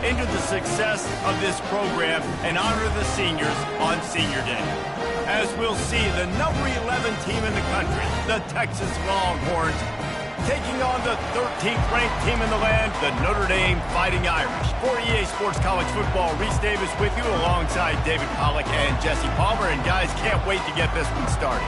into the success of this program and honor the seniors on Senior Day. As we'll see, the number 11 team in the country, the Texas Longhorns, taking on the 13th ranked team in the land, the Notre Dame Fighting Irish. For EA Sports College Football, Reese Davis with you alongside David Pollack and Jesse Palmer. And guys, can't wait to get this one started.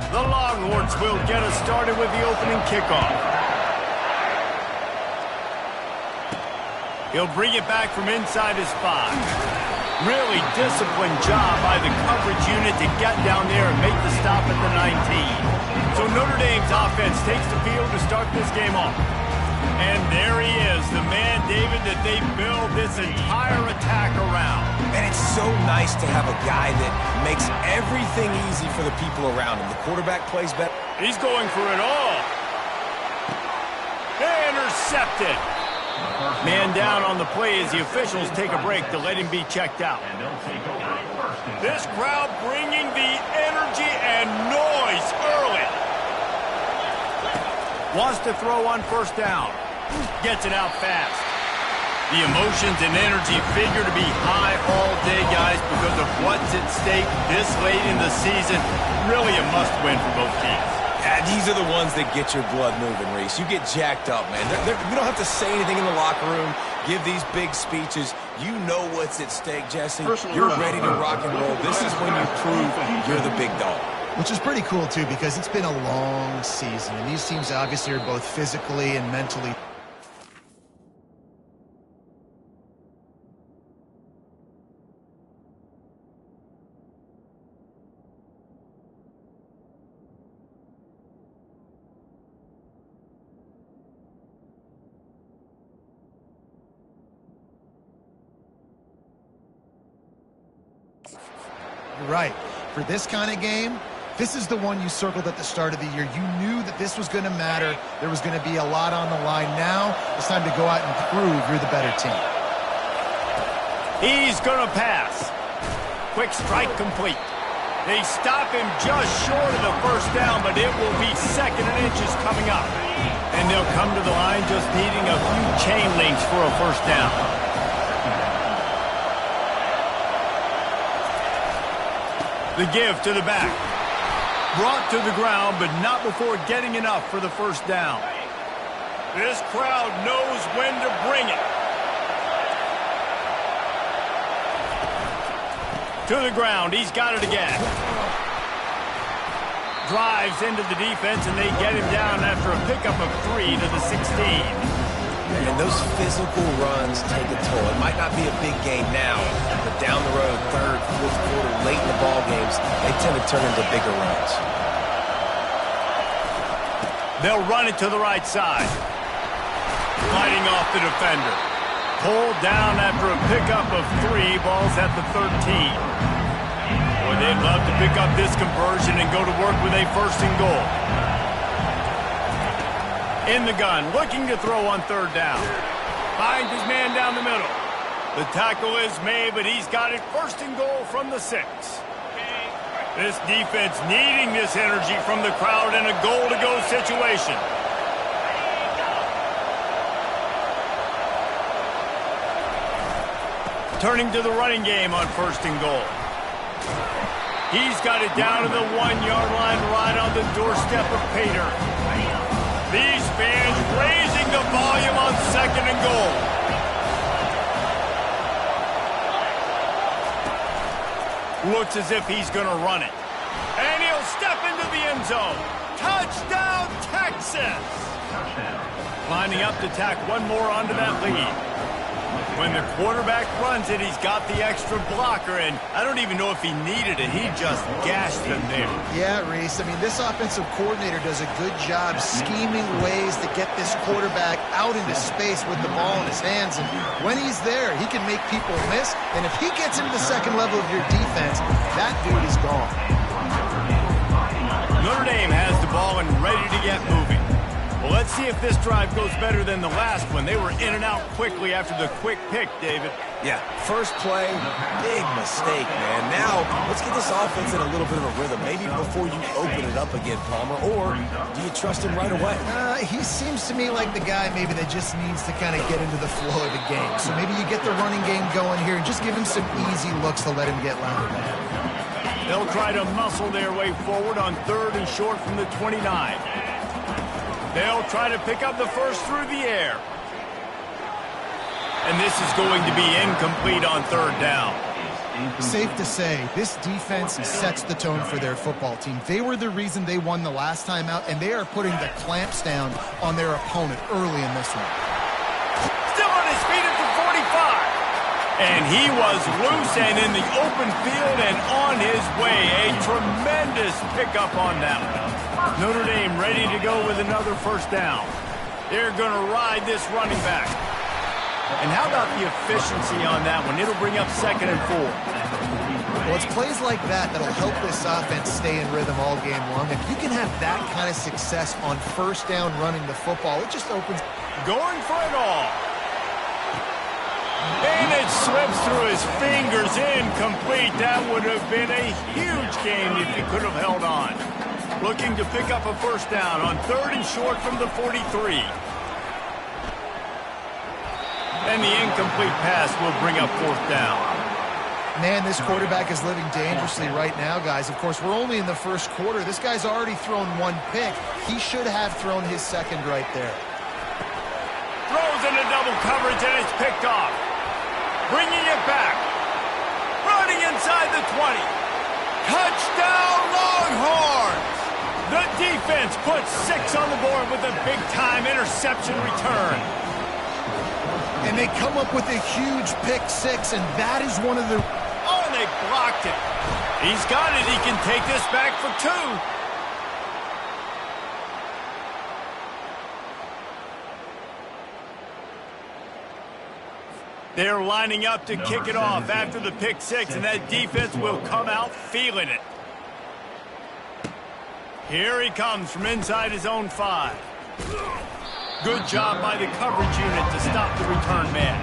The Longhorns will get us started with the opening kickoff. He'll bring it back from inside his 5. Really disciplined job by the coverage unit to get down there and make the stop at the 19. So Notre Dame's offense takes the field to start this game off. And there he is, the man, David, that they build this entire attack around. And it's so nice to have a guy that makes everything easy for the people around him. The quarterback plays better. He's going for it all. Intercepted. Man down on the play as the officials take a break to let him be checked out. This crowd bringing the energy and noise early. Wants to throw on first down. Gets it out fast. The emotions and energy figure to be high all day, guys, because of what's at stake this late in the season. Really a must-win for both teams. Yeah, these are the ones that get your blood moving, Reese. You get jacked up, man. You don't have to say anything in the locker room, give these big speeches. You know what's at stake, Jesse. You're ready to rock and roll. This is when you prove you're the big dog. Which is pretty cool, too, because it's been a long season. And these teams obviously are both physically and mentally. You're right. For this kind of game, this is the one you circled at the start of the year. You knew that this was going to matter. There was going to be a lot on the line. Now it's time to go out and prove you're the better team. He's going to pass. Quick strike complete. They stop him just short of the first down, but it will be second and inches coming up. And they'll come to the line just needing a few chain links for a first down. The give to the back. Brought to the ground, but not before getting enough for the first down. This crowd knows when to bring it. To the ground, he's got it again. Drives into the defense, and they get him down after a pickup of 3 to the 16. And those physical runs take a toll. It might not be a big game now, but down the road, third, fourth quarter, late in the ball games, they tend to turn into bigger runs. They'll run it to the right side. Fighting off the defender. Pulled down after a pickup of 3, balls at the 13. Boy, they'd love to pick up this conversion and go to work with a first and goal. In the gun, looking to throw on third down. Finds his man down the middle. The tackle is made, but he's got it first and goal from the 6. This defense needing this energy from the crowd in a goal-to-go situation. Turning to the running game on first and goal. He's got it down to the 1-yard line right on the doorstep of Pater. These fans raising the volume on second and goal. Looks as if he's going to run it. And he'll step into the end zone. Touchdown, Texas! Lining up to tack one more onto that lead. When the quarterback runs it, he's got the extra blocker, and I don't even know if he needed it. He just gashed him there. Yeah, Reese. I mean, this offensive coordinator does a good job scheming ways to get this quarterback out into space with the ball in his hands. And when he's there, he can make people miss. And if he gets into the second level of your defense, that dude is gone. Let's see if this drive goes better than the last one. They were in and out quickly after the quick pick, David. Yeah, first play, big mistake, man. Now, let's get this offense in a little bit of a rhythm. Maybe before you open it up again, Palmer, or do you trust him right away? He seems to me like the guy maybe that just needs to kind of get into the flow of the game. So maybe you get the running game going here and just give him some easy looks to let him get louder back. They'll try to muscle their way forward on 3rd and short from the 29. They'll try to pick up the first through the air. And this is going to be incomplete on 3rd down. Safe to say, this defense sets the tone for their football team. They were the reason they won the last time out, and they are putting the clamps down on their opponent early in this one. Still on his feet at the 45. And he was loose and in the open field and on his way. A tremendous pickup on that one. Notre Dame ready to go with another first down. They're going to ride this running back. And how about the efficiency on that one? It'll bring up 2nd and 4. Well, it's plays like that that'll help this offense stay in rhythm all game long. If you can have that kind of success on first down running the football, it just opens. Going for it all. And it slips through his fingers, incomplete. That would have been a huge game if he could have held on. Looking to pick up a first down on 3rd and short from the 43. And the incomplete pass will bring up 4th down. Man, this quarterback is living dangerously right now, guys. Of course, we're only in the first quarter. This guy's already thrown 1 pick. He should have thrown his 2nd right there. Throws into double coverage, and it's picked off. Bringing it back. Running inside the 20. Touchdown, Longhorns! The defense puts 6 on the board with a big-time interception return. And they come up with a huge pick 6, and that is one of the... Oh, and they blocked it. He's got it. He can take this back for 2. They're lining up to kick it off after the pick 6, and that defense will come out feeling it. Here he comes from inside his own 5. Good job by the coverage unit to stop the return man.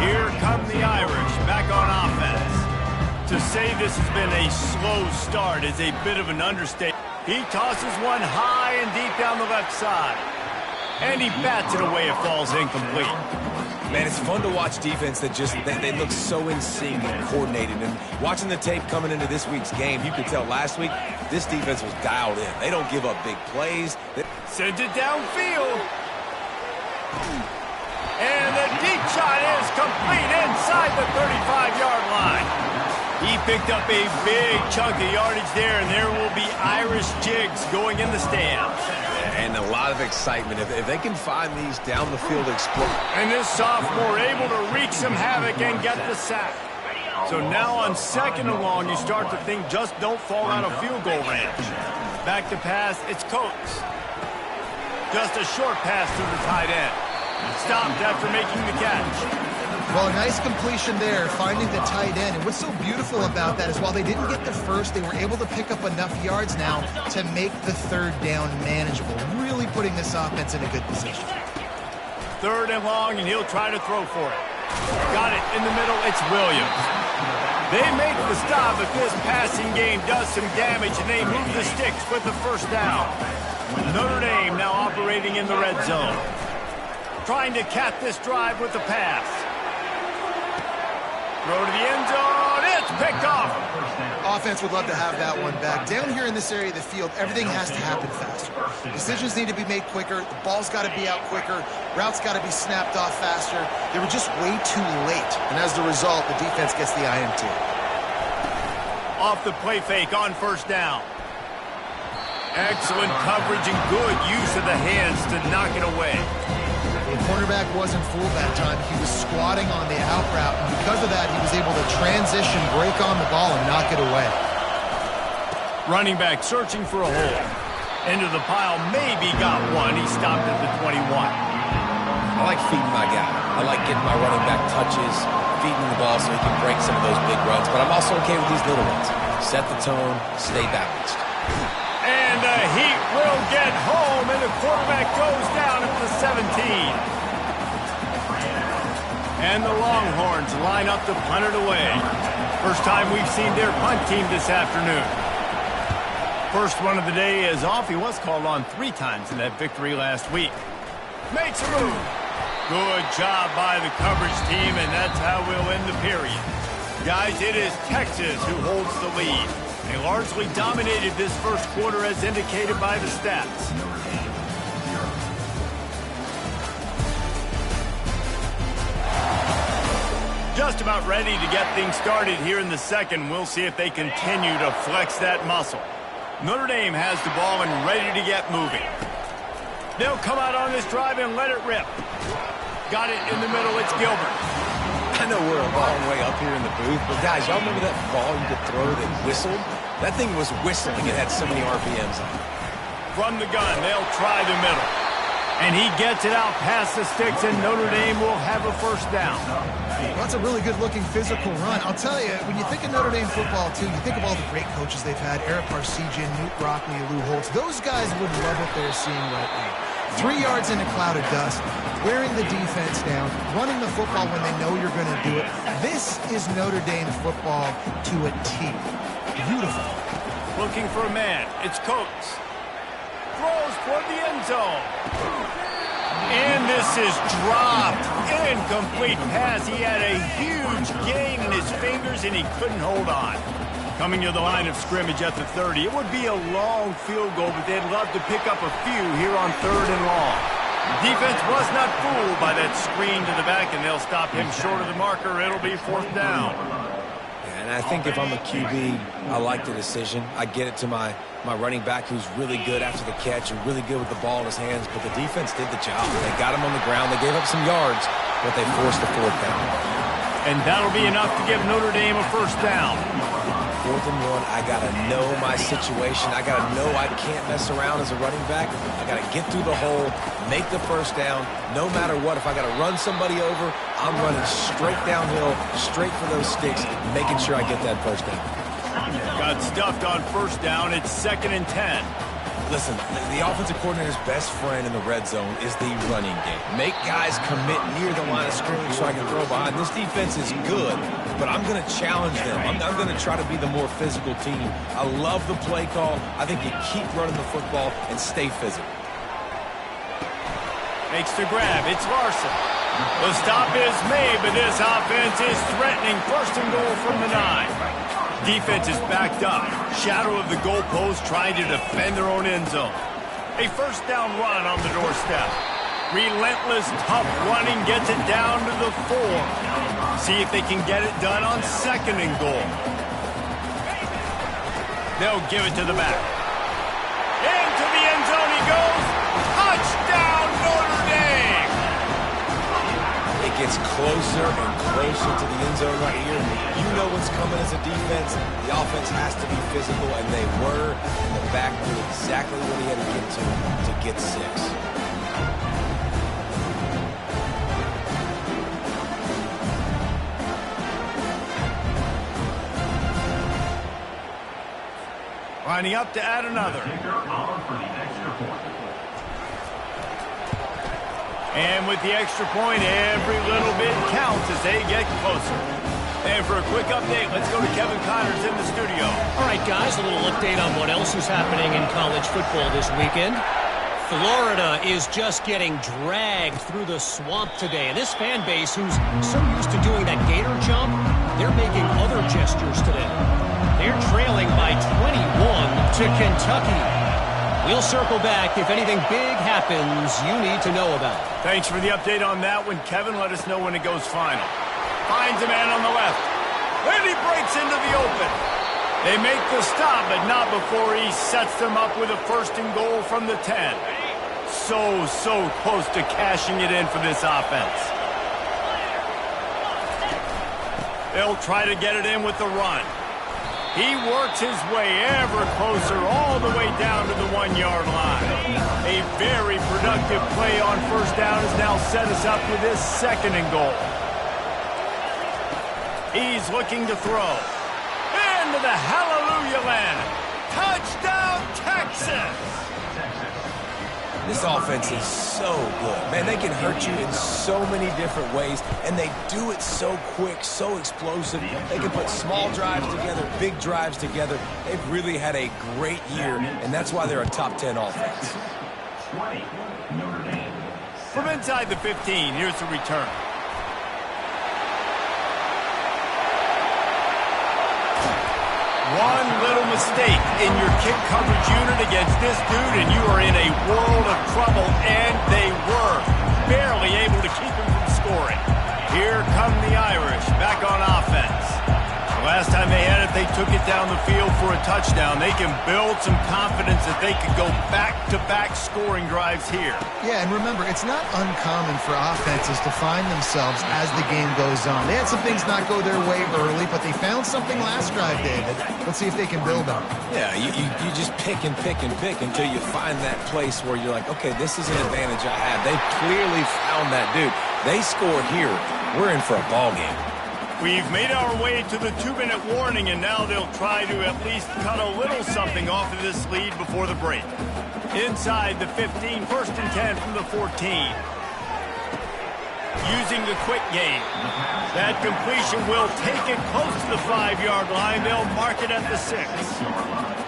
Here come the Irish back on offense. To say this has been a slow start is a bit of an understatement. He tosses one high and deep down the left side. And he bats it away. It falls incomplete. Man, it's fun to watch defense that just, they look so in sync and coordinated. And watching the tape coming into this week's game, you could tell last week this defense was dialed in. They don't give up big plays. Sends it downfield. And the deep shot is complete inside the 35-yard line. He picked up a big chunk of yardage there, and there will be Irish jigs going in the stands. And a lot of excitement. If they can find these down the field explode. And this sophomore able to wreak some havoc and get the sack. So now on 2nd and long, you start to think just don't fall out of field goal range. Back to pass, it's Coates. Just a short pass to the tight end. Stopped after making the catch. Well, a nice completion there, finding the tight end. And what's so beautiful about that is while they didn't get the first, they were able to pick up enough yards now to make the 3rd down manageable, really putting this offense in a good position. 3rd and long, and he'll try to throw for it. Got it in the middle, it's Williams. They make the stop, but this passing game does some damage, and they move the sticks with the first down. Notre Dame now operating in the red zone. Trying to cap this drive with the pass. Throw to the end zone. It's picked off. Offense would love to have that one back. Down here in this area of the field, everything has to happen faster. Decisions need to be made quicker. The ball's got to be out quicker. Routes got to be snapped off faster. They were just way too late. And as the result, the defense gets the INT. Off the play fake on first down. Excellent coverage and good use of the hands to knock it away. The cornerback wasn't fooled that time. He was squatting on the out route, and because of that, he was able to transition, break on the ball, and knock it away. Running back searching for a hole. Into the pile, maybe got one. He stopped at the 21. I like feeding my guy. I like getting my running back touches, feeding the ball so he can break some of those big runs, but I'm also okay with these little ones. Set the tone, stay balanced. And the Heat will get home, and the quarterback goes down at the 17. And the Longhorns line up to punt it away. First time we've seen their punt team this afternoon. First one of the day is off. He was called on 3 times in that victory last week. Makes a move. Good job by the coverage team, and that's how we'll end the period. Guys, it is Texas who holds the lead. They largely dominated this first quarter as indicated by the stats. Just about ready to get things started here in the second. We'll see if they continue to flex that muscle. Notre Dame has the ball and ready to get moving. They'll come out on this drive and let it rip. Got it in the middle. It's Gilbert. I know we're a long way up here in the booth, but guys, y'all remember that ball you could throw that whistled? That thing was whistling. It had so many RPMs on it. From the gun, they'll try the middle. And he gets it out past the sticks, and Notre Dame will have a first down. Well, that's a really good-looking physical run. I'll tell you, when you think of Notre Dame football, too, you think of all the great coaches they've had, Eric Parsegian, Newt Rockne, Lou Holtz. Those guys would love what they're seeing right now. 3 yards in a cloud of dust, wearing the defense down, running the football when they know you're going to do it. This is Notre Dame football to a T. Beautiful. Looking for a man. It's Coates. Throws toward the end zone. And this is dropped. Incomplete pass. He had a huge gain in his fingers, and he couldn't hold on. Coming to the line of scrimmage at the 30. It would be a long field goal, but they'd love to pick up a few here on 3rd and long. Defense was not fooled by that screen to the back, and they'll stop him short of the marker. It'll be 4th down. And I think if I'm a QB, I like the decision. I get it to my running back who's really good after the catch and really good with the ball in his hands, but the defense did the job. They got him on the ground. They gave up some yards, but they forced the 4th down. And that'll be enough to give Notre Dame a first down. 4th and 1, I got to know my situation. I got to know I can't mess around as a running back. I got to get through the hole, make the first down, no matter what. If I got to run somebody over, I'm running straight downhill, straight for those sticks, making sure I get that first down. Got stuffed on first down. It's 2nd and 10. Listen, the offensive coordinator's best friend in the red zone is the running game. Make guys commit near the line of scrimmage so I can throw behind. This defense is good, but I'm going to challenge them. I'm going to try to be the more physical team. I love the play call. I think you keep running the football and stay physical. Makes the grab. It's Larson. The stop is made, but this offense is threatening. 1st and goal from the 9. Defense is backed up. Shadow of the goalpost trying to defend their own end zone. A first down run on the doorstep. Relentless, tough running gets it down to the 4. See if they can get it done on 2nd and goal. They'll give it to the back. Into the end zone he goes. Touchdown, Notre Dame! It gets closer and closer to the end zone right here. You know what's coming as a defense. The offense has to be physical, and they were. And the back knew exactly what he had to get to get 6. Lining up to add another. And with the extra point, every little bit counts as they get closer. And for a quick update, let's go to Kevin Connors in the studio. All right, guys, a little update on what else is happening in college football this weekend. Florida is just getting dragged through the swamp today. And this fan base, who's so used to doing that gator jump, they're making other gestures today. They're trailing by 21 to Kentucky. We'll circle back if anything big happens you need to know about. Thanks for the update on that one, Kevin. Let us know when it goes final. Finds a man on the left. And he breaks into the open. They make the stop, but not before he sets them up with a 1st and goal from the 10. So close to cashing it in for this offense. They'll try to get it in with the run. He works his way ever closer all the way down to the 1-yard line. A very productive play on first down has now set us up with this 2nd and goal. He's looking to throw. Into the hallelujah land. Touchdown, Texas! This offense is so good. Man, they can hurt you in so many different ways, and they do it so quick, so explosive. They can put small drives together, big drives together. They've really had a great year, and that's why they're a top 10 offense. From inside the 15, here's the return. One little mistake in your kick coverage unit against this dude, and you are in a world of trouble, and they were barely able to keep him from scoring. Here come the Irish back on offense. The last time they had it, they took it down the field for a touchdown. They can build some confidence that they could go back-to-back scoring drives here. Yeah, and remember, it's not uncommon for offenses to find themselves as the game goes on. They had some things not go their way early, but they found something last drive, David. Let's see if they can build on it. Yeah, you just pick and pick and pick until you find that place where you're like, okay, this is an advantage I have. They clearly found that dude. They score here. We're in for a ball game. We've made our way to the 2-minute warning, and now they'll try to at least cut a little something off of this lead before the break. Inside the 15, 1st and 10 from the 14. Using the quick game. That completion will take it close to the 5-yard line. They'll mark it at the 6.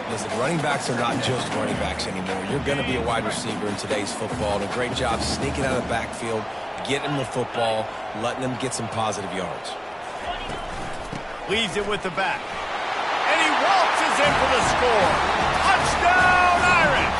Listen, running backs are not just running backs anymore. You're going to be a wide receiver in today's football, and a great job sneaking out of the backfield, getting the football, letting them get some positive yards. Leaves it with the back. And he waltzes in for the score. Touchdown, Irish!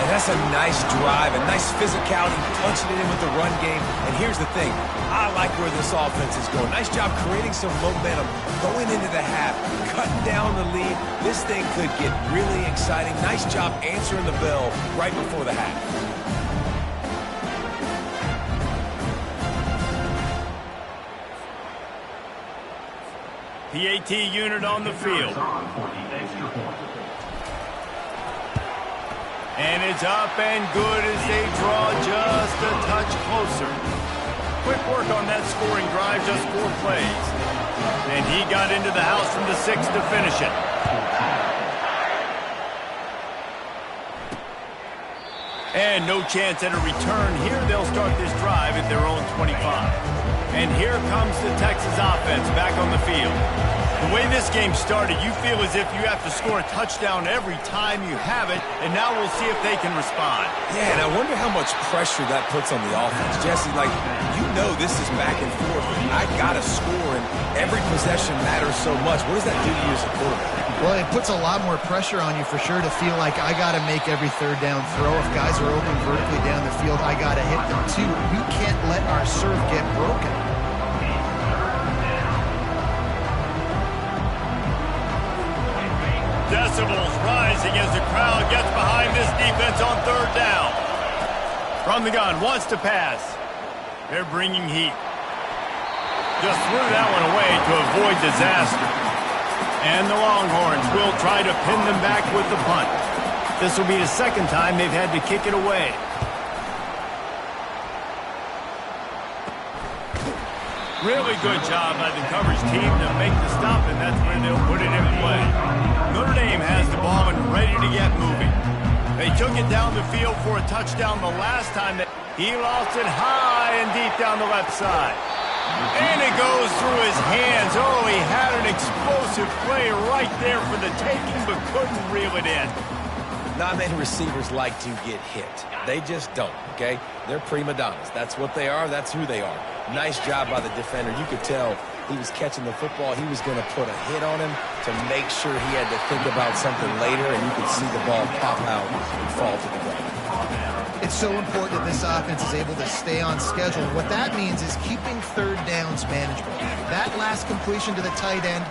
And that's a nice drive, a nice physicality, punching it in with the run game. And here's the thing. I like where this offense is going. Nice job creating some momentum, going into the half, cutting down the lead. This thing could get really exciting. Nice job answering the bell right before the half. PAT unit on the field. And it's up and good as they draw just a touch closer. Quick work on that scoring drive, just 4 plays. And he got into the house from the 6 to finish it. And no chance at a return here. They'll start this drive at their own 25. And here comes the Texas offense back on the field. The way this game started, you feel as if you have to score a touchdown every time you have it, and now we'll see if they can respond. Yeah, and I wonder how much pressure that puts on the offense. Jesse, like, you know this is back and forth. I got to score, and every possession matters so much. What does that do to you as a quarterback? Well, it puts a lot more pressure on you for sure to feel like I got to make every 3rd down throw. If guys are open vertically down the field, I got to hit them too. We can't let our serve get broken. Decibels rising as the crowd gets behind this defense on 3rd down. From the gun, wants to pass. They're bringing heat. Just threw that one away to avoid disaster. And the Longhorns will try to pin them back with the punt. This will be the 2nd time they've had to kick it away. Really good job by the coverage team to make the stop, and that's where they'll put it in play. Notre Dame has the ball and ready to get moving. They took it down the field for a touchdown the last time. He lost it high and deep down the left side. And it goes through his hands. Oh, he had an explosive play right there for the taking, but couldn't reel it in. Not many receivers like to get hit. They just don't, okay? They're prima donnas. That's what they are. That's who they are. Nice job by the defender. You could tell he was catching the football. He was going to put a hit on him to make sure he had to think about something later, and you could see the ball pop out and fall to the ground. It's so important that this offense is able to stay on schedule. What that means is keeping 3rd downs manageable. That last completion to the tight end.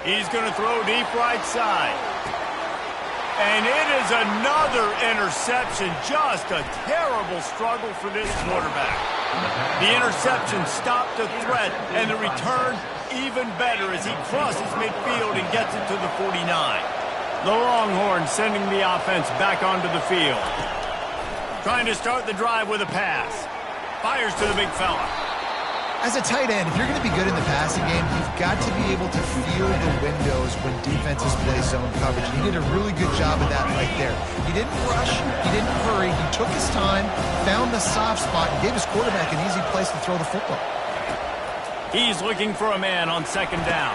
He's going to throw deep right side. And it is another interception. Just a terrible struggle for this quarterback. The interception stopped the threat, and the return even better as he crosses midfield and gets it to the 49. The Longhorns sending the offense back onto the field. Trying to start the drive with a pass. Fires to the big fella. As a tight end, if you're going to be good in the passing game, you've got to be able to feel the windows when defenses play zone coverage. And he did a really good job of that right there. He didn't rush. He didn't hurry. He took his time, found the soft spot, and gave his quarterback an easy place to throw the football. He's looking for a man on second down.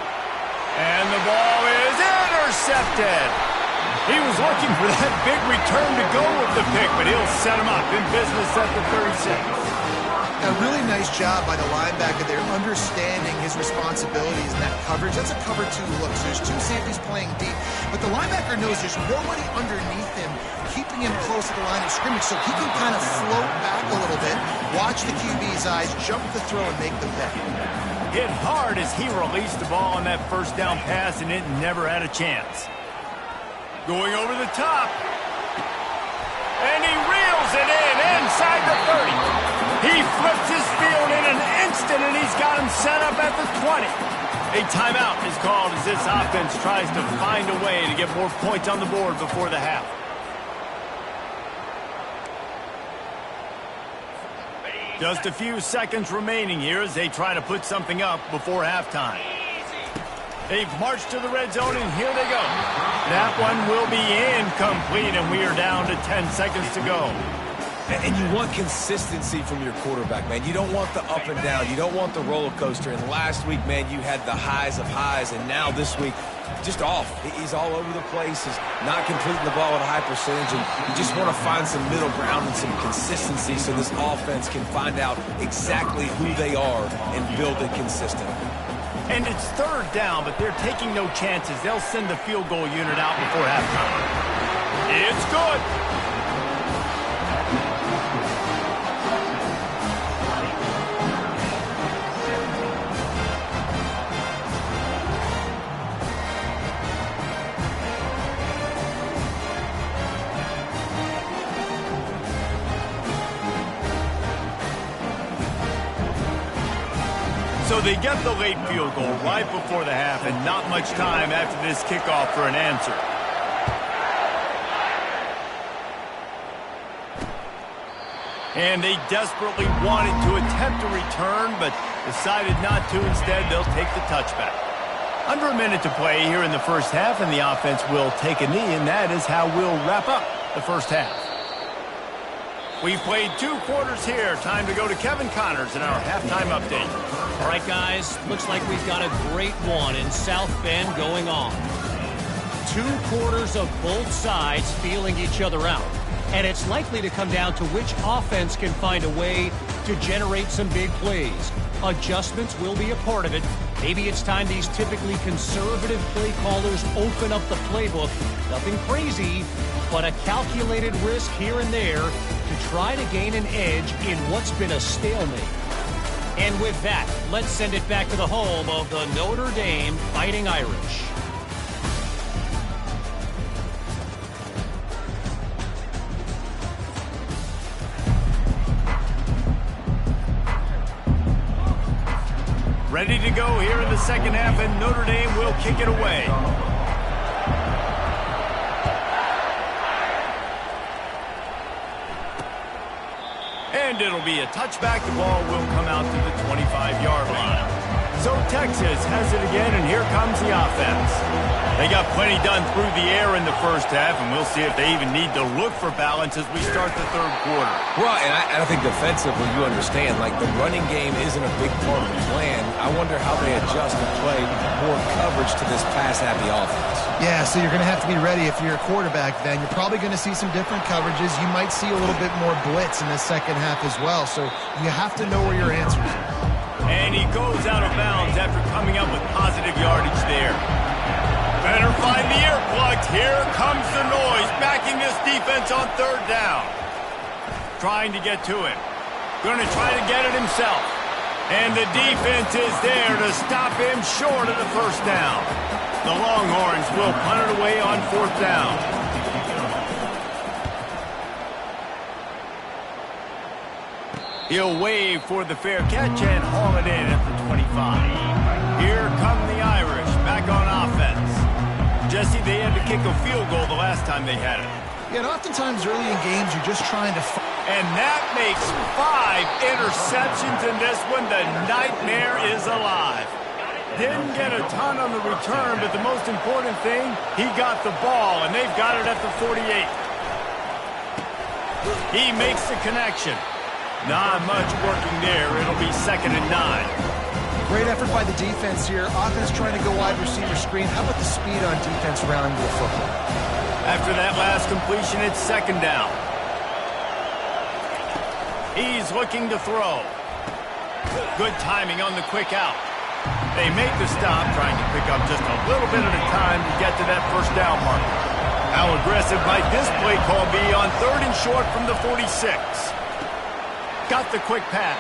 And the ball is intercepted. He was looking for that big return to go with the pick, but he'll set him up in business at the 36. A really nice job by the linebacker there, understanding his responsibilities in that coverage. That's a cover 2 look. So there's 2 safeties playing deep, but the linebacker knows there's nobody underneath him, keeping him close to the line of scrimmage, so he can kind of float back a little bit, watch the QB's eyes, jump the throw, and make the pick. Hit hard as he released the ball on that first down pass, and it never had a chance. Going over the top. And he reels it in inside the 30. He flips his field in an instant, and he's got him set up at the 20. A timeout is called as this offense tries to find a way to get more points on the board before the half. Just a few seconds remaining here as they try to put something up before halftime. They've marched to the red zone, and here they go. That one will be incomplete, and we are down to 10 seconds to go. And you want consistency from your quarterback, man. You don't want the up and down. You don't want the roller coaster. And last week, man, you had the highs of highs, and now this week, just off. He's all over the place. He's not completing the ball at a high percentage, and you just want to find some middle ground and some consistency so this offense can find out exactly who they are and build it consistently. And it's third down, but they're taking no chances. They'll send the field goal unit out before halftime. It's good. So they get the late field goal right before the half, and not much time after this kickoff for an answer. And they desperately wanted to attempt a return, but decided not to. Instead, they'll take the touchback. Under a minute to play here in the first half, and the offense will take a knee, and that is how we'll wrap up the first half. We've played 2 quarters here. Time to go to Kevin Connors in our halftime update. All right, guys, looks like we've got a great one in South Bend going on. 2 quarters of both sides feeling each other out. And it's likely to come down to which offense can find a way to generate some big plays. Adjustments will be a part of it. Maybe it's time these typically conservative play callers open up the playbook. Nothing crazy, but a calculated risk here and there to try to gain an edge in what's been a stalemate. And with that, let's send it back to the home of the Notre Dame Fighting Irish. Ready to go here in the second half, and Notre Dame will kick it away. And it'll be a touchback. The ball will come out to the 25-yard line. So Texas has it again, and here comes the offense. They got plenty done through the air in the first half, and we'll see if they even need to look for balance as we start the third quarter. Well, and I think defensively, you understand, like the running game isn't a big part of the plan. I wonder how they adjust and play more coverage to this pass-happy offense. Yeah, so you're going to have to be ready if you're a quarterback then. You're probably going to see some different coverages. You might see a little bit more blitz in the second half as well, so you have to know where your answers are. And he goes out of bounds after coming up with positive yardage there. Better find the earplugs. Here comes the noise, backing this defense on third down. Trying to get to him. Going to try to get it himself. And the defense is there to stop him short of the first down. The Longhorns will punt it away on fourth down. He'll wave for the fair catch and haul it in at the 25. Here come the Irish back on offense. Jesse, they had to kick a field goal the last time they had it. Yeah, and oftentimes early in games, you're just trying to... And that makes 5 interceptions in this one. The nightmare is alive. Didn't get a ton on the return, but the most important thing, he got the ball, and they've got it at the 48. He makes the connection. Not much working there. It'll be 2nd and 9. Great effort by the defense here. Offense trying to go wide receiver screen. How about the speed on defense rallying the football? After that last completion, it's 2nd down. He's looking to throw. Good timing on the quick out. They make the stop, trying to pick up just a little bit at a time to get to that 1st down mark. How aggressive might this play call be on 3rd and short from the 46? Got the quick pass.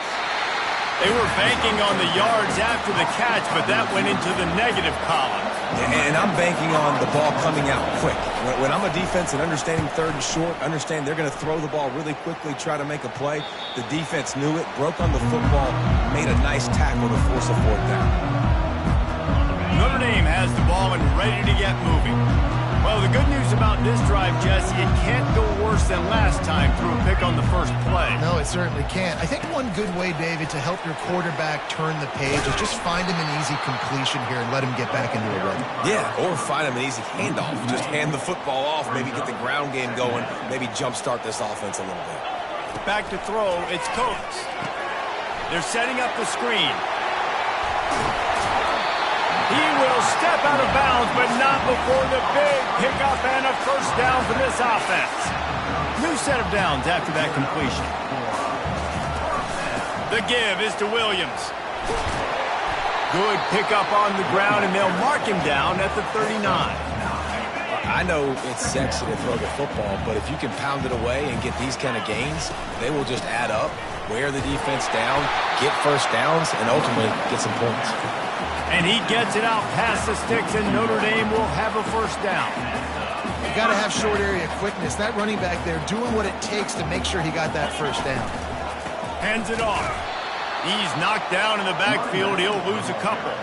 They were banking on the yards after the catch, but that went into the negative column. And I'm banking on the ball coming out quick. When I'm a defense and understanding 3rd and short, understand they're going to throw the ball really quickly, try to make a play. The defense knew it, broke on the football, made a nice tackle to force a 4th down. Notre Dame has the ball and ready to get moving. Well, the good news about this drive, Jesse, it can't go worse than last time through a pick on the 1st play. No, it certainly can't. I think one good way, David, to help your quarterback turn the page is just find him an easy completion here and let him get back into a rhythm. Yeah, or find him an easy handoff. Just hand the football off, maybe get the ground game going, maybe jumpstart this offense a little bit. Back to throw, it's Coates. They're setting up the screen. He will step out of bounds, but not before the big pickup and a 1st down for this offense. New set of downs after that completion. The give is to Williams. Good pickup on the ground, and they'll mark him down at the 39. I know it's sexy to throw the football, but if you can pound it away and get these kind of gains, they will just add up, wear the defense down, get 1st downs, and ultimately get some points. And he gets it out past the sticks, and Notre Dame will have a 1st down. You got to have short area quickness. That running back there doing what it takes to make sure he got that 1st down. Hands it off. He's knocked down in the backfield. He'll lose a couple.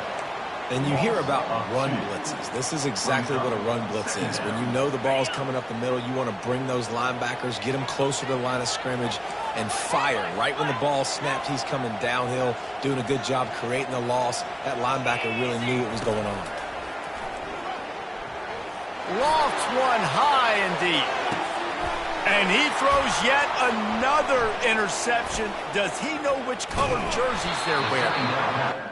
And you hear about run blitzes. This is exactly what a run blitz is. When you know the ball's coming up the middle, you want to bring those linebackers, get them closer to the line of scrimmage, and fire. Right when the ball snapped, he's coming downhill, doing a good job creating the loss. That linebacker really knew what was going on. Lofts one high and deep. And he throws yet another interception. Does he know which colored jerseys they're wearing?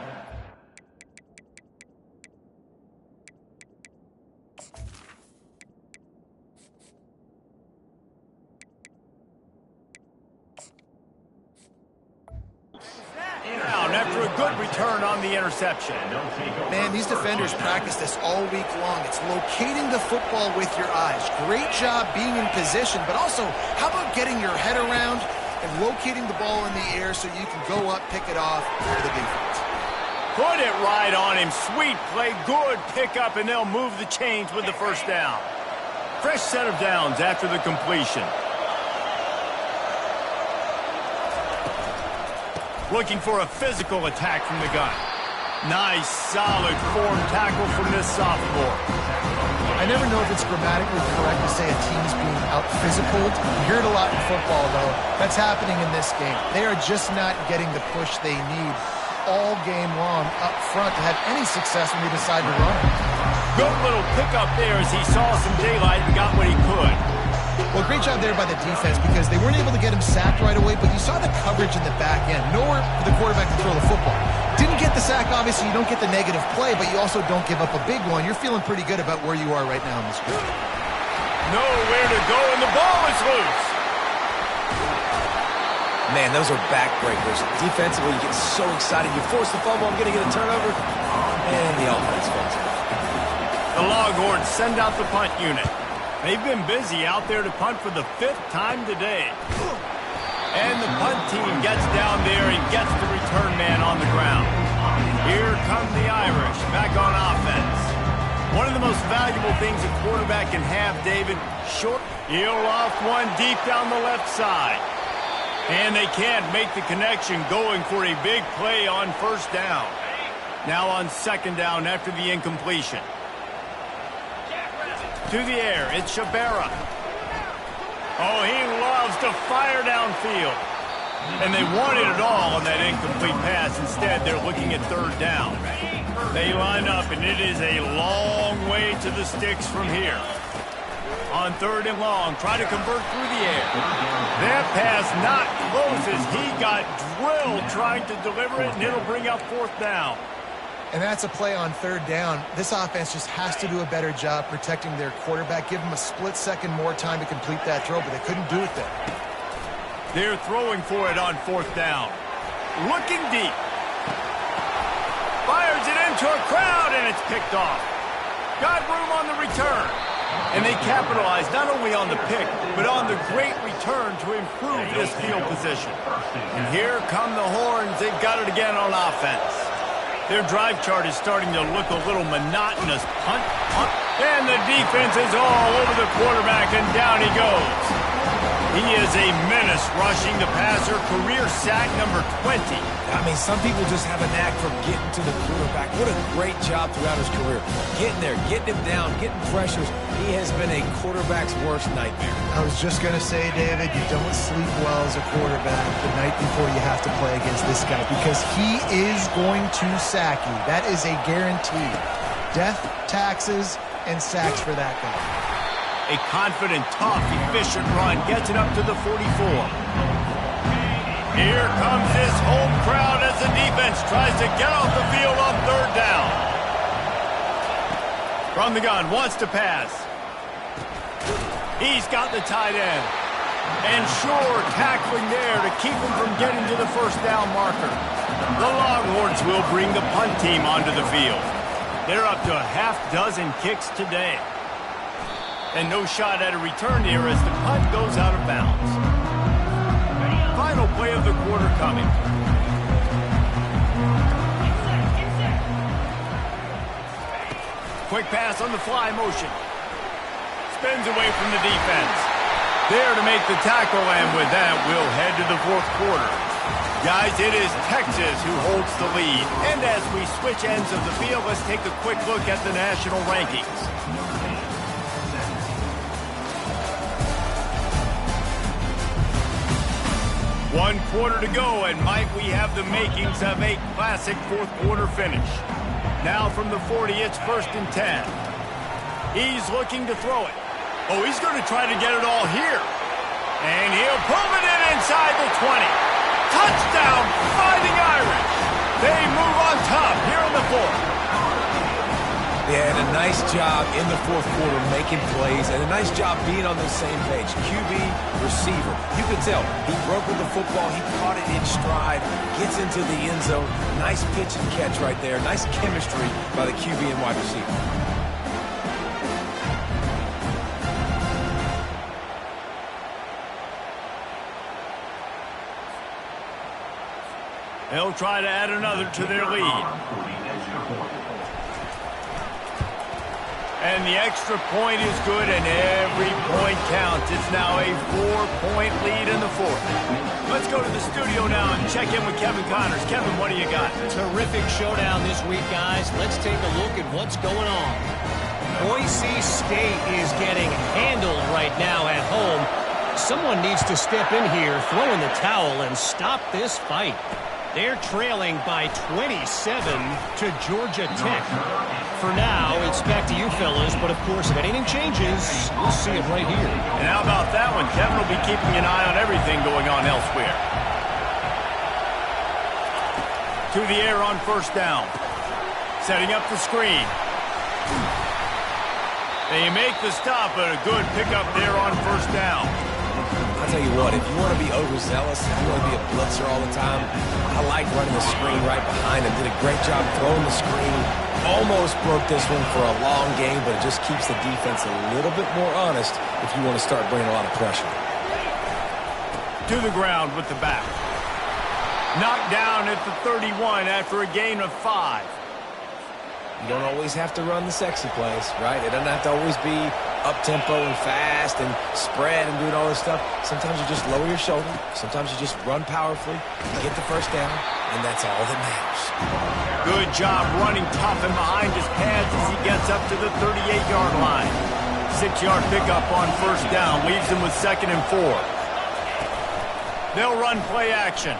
After a good return on the interception. Man, these defenders practice this all week long. It's locating the football with your eyes. Great job being in position, but also, how about getting your head around and locating the ball in the air so you can go up, pick it off for the defense. Put it right on him. Sweet play, good pickup, and they'll move the chains with the 1st down. Fresh set of downs after the completion. Looking for a physical attack from the gun. Nice, solid form tackle from this sophomore. I never know if it's grammatically correct to say a team's being out-physicaled. You hear it a lot in football, though. That's happening in this game. They are just not getting the push they need all game long up front to have any success when they decide to run. Good little pickup there as he saw some daylight and got what he could. Well, great job there by the defense because they weren't able to get him sacked right away, but you saw the coverage in the back end. Nowhere for the quarterback to throw the football. Didn't get the sack, obviously. You don't get the negative play, but you also don't give up a big one. You're feeling pretty good about where you are right now in this game. Nowhere to go, and the ball is loose. Man, those are backbreakers. Defensively, you get so excited. You force the fumble, I'm going to get a turnover, and the offense falls out. The Longhorns send out the punt unit. They've been busy out there to punt for the 5th time today. And the punt team gets down there and gets the return man on the ground. Here come the Irish back on offense. One of the most valuable things a quarterback can have, David, short. He'll loft one deep down the left side. And they can't make the connection going for a big play on 1st down. Now on 2nd down after the incompletion. To the air, it's Shabera. Oh, he loves to fire downfield. And they wanted it all on that incomplete pass. Instead, they're looking at 3rd down. They line up, and it is a long way to the sticks from here. On 3rd and long, try to convert through the air. That pass not close as he got drilled trying to deliver it, and it'll bring up 4th down. And that's a play on 3rd down. This offense just has to do a better job protecting their quarterback. Give them a split second more time to complete that throw, but they couldn't do it there. They're throwing for it on 4th down. Looking deep. Fires it into a crowd, and it's picked off. Got room on the return. And they capitalize not only on the pick, but on the great return to improve this field position. And here come the horns. They've got it again on offense. Their drive chart is starting to look a little monotonous. Punt, punt, and the defense is all over the quarterback, and down he goes. He is a menace rushing the passer, career sack number 20. I mean, some people just have a knack for getting to the quarterback. What a great job throughout his career. Getting there, getting him down, getting pressures. He has been a quarterback's worst nightmare. I was just going to say, David, you don't sleep well as a quarterback the night before you have to play against this guy because he is going to sack you. That is a guarantee. Death, taxes, and sacks for that guy. A confident, tough, efficient run gets it up to the 44. Here comes this home crowd as the defense tries to get off the field on 3rd down. From the gun, wants to pass. He's got the tight end. And sure, tackling there to keep him from getting to the 1st down marker. The Longhorns will bring the punt team onto the field. They're up to a half-dozen kicks today. And no shot at a return here as the punt goes out of bounds. Final play of the quarter coming. Quick pass on the fly motion. Spins away from the defense. There to make the tackle, and with that, we'll head to the 4th quarter. Guys, it is Texas who holds the lead. And as we switch ends of the field, let's take a quick look at the national rankings. One quarter to go, and Mike, we have the makings of a classic 4th quarter finish. Now from the 40, it's 1st and 10. He's looking to throw it. Oh, he's going to try to get it all here. And he'll pull it in inside the 20. Touchdown, Fighting Irish. They move on top here in the 4th. Yeah, and a nice job in the 4th quarter making plays, and a nice job being on the same page. QB, receiver. You can tell he broke with the football. He caught it in stride, gets into the end zone. Nice pitch and catch right there. Nice chemistry by the QB and wide receiver. They'll try to add another to their lead. And the extra point is good, and every point counts. It's now a 4-point lead in the 4th. Let's go to the studio now and check in with Kevin Connors. Kevin, what do you got? Terrific showdown this week, guys. Let's take a look at what's going on. Boise State is getting handled right now at home. Someone needs to step in here, throw in the towel, and stop this fight. They're trailing by 27 to Georgia Tech. For now, it's back to you fellas, but of course, if anything changes, we'll see it right here. And how about that one? Kevin will be keeping an eye on everything going on elsewhere. To the air on 1st down. Setting up the screen. They make the stop, but a good pickup there on 1st down. I'll tell you what, if you want to be overzealous, if you want to be a blitzer all the time, I like running the screen right behind him. Did a great job throwing the screen. Almost broke this one for a long game, but it just keeps the defense a little bit more honest if you want to start bringing a lot of pressure. To the ground with the back. Knocked down at the 31 after a gain of 5. You don't always have to run the sexy plays, right? It doesn't have to always be up-tempo and fast and spread and doing all this stuff. Sometimes you just lower your shoulder. Sometimes you just run powerfully. You get the 1st down, and that's all that matters. Good job running tough and behind his pads as he gets up to the 38-yard line. 6-yard pickup on 1st down leaves him with 2nd and 4. They'll run play action.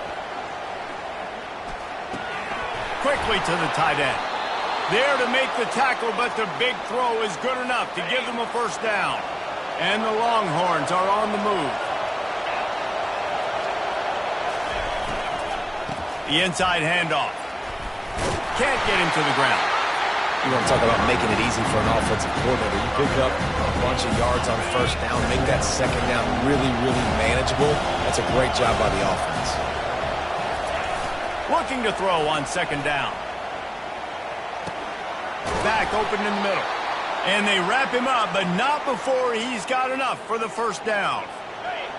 Quickly to the tight end. There to make the tackle, but the big throw is good enough to give them a first down. And the Longhorns are on the move. The inside handoff. Can't get him to the ground. You want to talk about making it easy for an offensive coordinator. You pick up a bunch of yards on first down, make that second down really, really manageable. That's a great job by the offense. Looking to throw on second down. Back open in the middle. And they wrap him up, but not before he's got enough for the first down.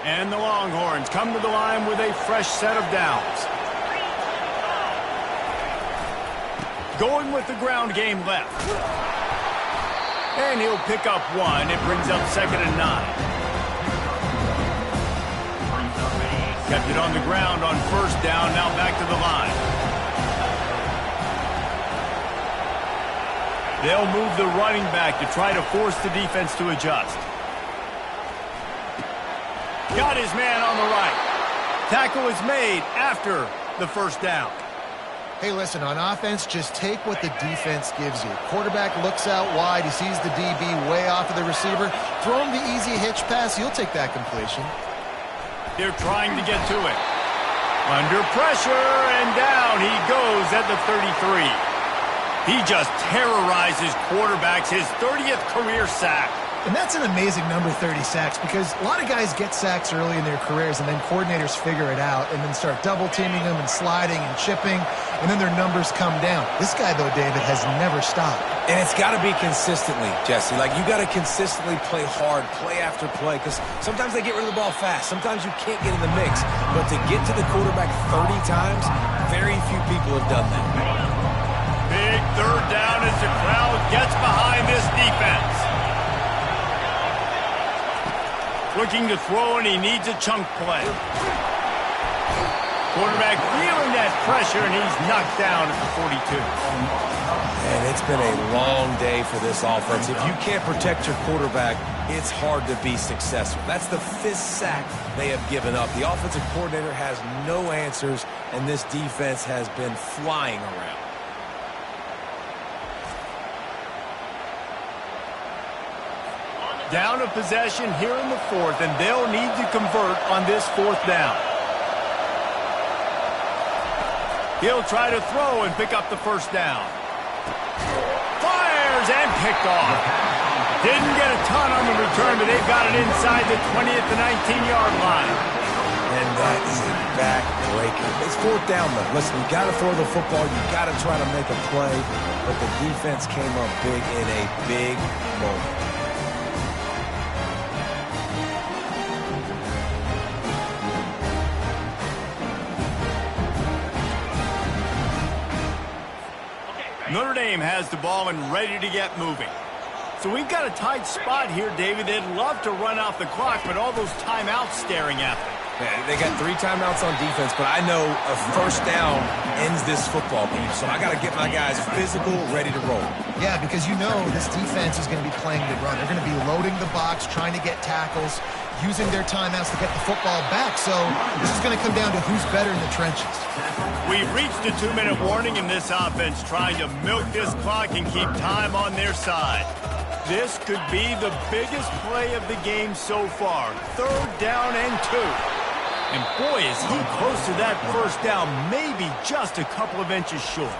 And the Longhorns come to the line with a fresh set of downs. Going with the ground game left. And he'll pick up one. It brings up 2nd and 9. Kept it on the ground on first down. Now back to the line. They'll move the running back to try to force the defense to adjust. Got his man on the right. Tackle is made after the first down. Hey, listen, on offense, just take what the defense gives you. Quarterback looks out wide. He sees the DB way off of the receiver. Throw him the easy hitch pass. He'll take that completion. They're trying to get to it. Under pressure, and down he goes at the 33. He just terrorizes quarterbacks, his 30th career sack. And that's an amazing number, 30 sacks, because a lot of guys get sacks early in their careers, and then coordinators figure it out and then start double-teaming them and sliding and chipping, and then their numbers come down. This guy, though, David, has never stopped. And it's got to be consistently, Jesse. Like, you got to consistently play hard, play after play, because sometimes they get rid of the ball fast. Sometimes you can't get in the mix. But to get to the quarterback 30 times, very few people have done that. Big third down as the crowd gets behind this defense. Looking to throw, and he needs a chunk play. Quarterback feeling that pressure, and he's knocked down at the 42. And it's been a long day for this offense. If you can't protect your quarterback, it's hard to be successful. That's the 5th sack they have given up. The offensive coordinator has no answers, and this defense has been flying around. Down a possession here in the 4th, and they'll need to convert on this 4th down. He'll try to throw and pick up the first down. Fires and picked off. Didn't get a ton on the return, but they've got it inside the 20 at the 19-yard line. And that is a back-breaker. It's 4th down, though. Listen, you got to throw the football. You got to try to make a play. But the defense came up big in a big moment. Notre Dame has the ball and ready to get moving. So we've got a tight spot here, David. They'd love to run out the clock, but all those timeouts staring at them. Yeah, they got 3 timeouts on defense, but I know a first down ends this football game. So I got to get my guys physical, ready to roll. Yeah, because you know this defense is going to be playing the run. They're going to be loading the box, trying to get tackles, using their timeouts to get the football back. So this is going to come down to who's better in the trenches. We've reached a 2-minute warning in this offense, trying to milk this clock and keep time on their side. This could be the biggest play of the game so far. 3rd down and 2. And boy, is he close to that first down, maybe just a couple of inches short.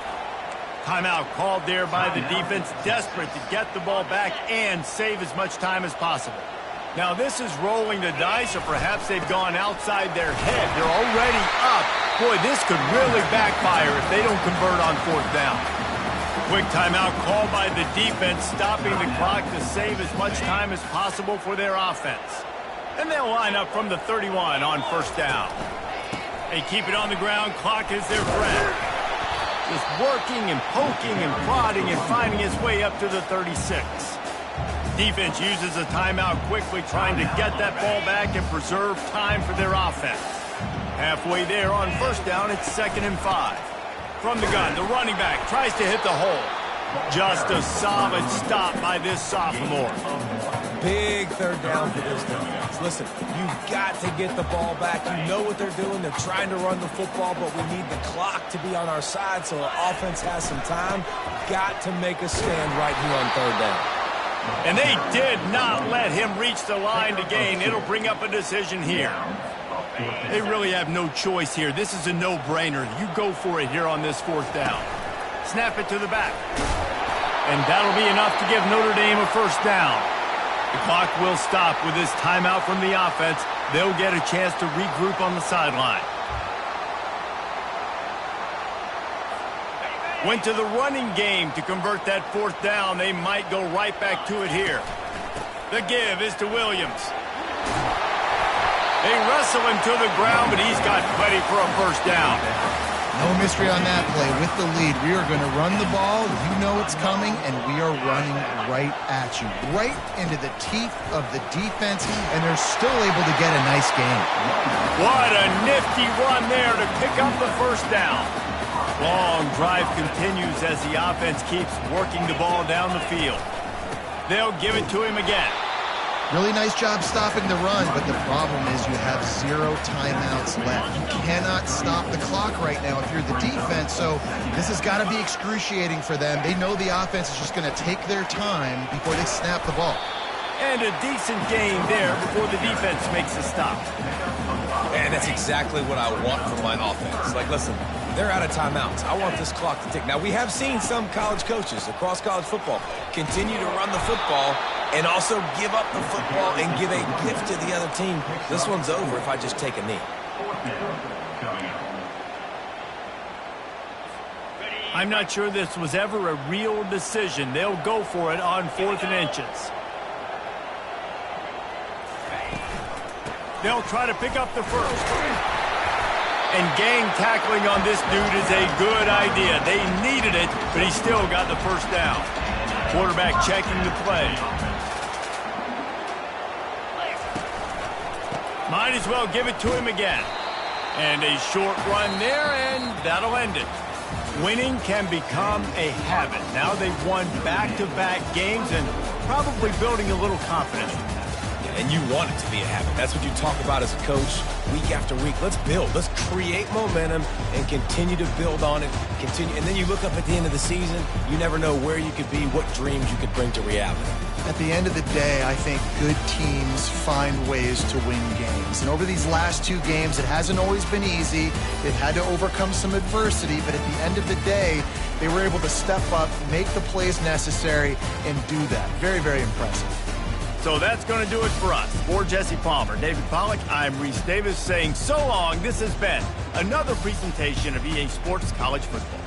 Timeout called there by the defense, desperate to get the ball back and save as much time as possible. Now this is rolling the dice, or perhaps they've gone outside their head. They're already up. Boy, this could really backfire if they don't convert on 4th down. Quick timeout called by the defense, stopping the clock to save as much time as possible for their offense. And they'll line up from the 31 on first down. They keep it on the ground. Clock is their friend. Just working and poking and prodding and finding his way up to the 36. Defense uses a timeout quickly, trying to get that ball back and preserve time for their offense. Halfway there on first down, it's 2nd and 5. From the gun, the running back tries to hit the hole. Just a solid stop by this sophomore. Big third down for this defense. Listen, you've got to get the ball back. You know what they're doing. They're trying to run the football, but we need the clock to be on our side so our offense has some time. Got to make a stand right here on third down. And they did not let him reach the line to gain. It'll bring up a decision here. They really have no choice here. This is a no-brainer. You go for it here on this fourth down. Snap it to the back. And that'll be enough to give Notre Dame a first down. The clock will stop with this timeout from the offense. They'll get a chance to regroup on the sideline. Went to the running game to convert that fourth down. They might go right back to it here. The give is to Williams. They wrestle him to the ground, but he's got plenty for a first down. No mystery on that play. With the lead, we are going to run the ball. You know it's coming, and we are running right at you. Right into the teeth of the defense, and they're still able to get a nice gain. What a nifty run there to pick up the first down. Long drive continues as the offense keeps working the ball down the field. They'll give it to him again. Really nice job stopping the run, but the problem is you have 0 timeouts left. You cannot stop the clock right now if you're the defense, so this has got to be excruciating for them. They know the offense is just going to take their time before they snap the ball. And a decent gain there before the defense makes a stop. And that's exactly what I want from my offense. Like, listen, they're out of timeouts. I want this clock to tick. Now, we have seen some college coaches across college football continue to run the football and also give up the football and give a gift to the other team. This one's over if I just take a knee. I'm not sure this was ever a real decision. They'll go for it on 4th and inches. They'll try to pick up the first. And gang tackling on this dude is a good idea. They needed it, but he still got the first down. Quarterback checking the play. Might as well give it to him again. And a short run there, and that'll end it. Winning can become a habit. Now they've won back-to-back games and probably building a little confidence. And you want it to be a habit. That's what you talk about as a coach week after week. Let's build. Let's create momentum and continue to build on it. And then you look up at the end of the season, you never know where you could be, what dreams you could bring to reality. At the end of the day, I think good teams find ways to win games. And over these last 2 games, it hasn't always been easy. They've had to overcome some adversity, but at the end of the day, they were able to step up, make the plays necessary, and do that. Very, very impressive. So that's going to do it for us. For Jesse Palmer, David Pollack, I'm Reese Davis saying so long. This has been another presentation of EA Sports College Football.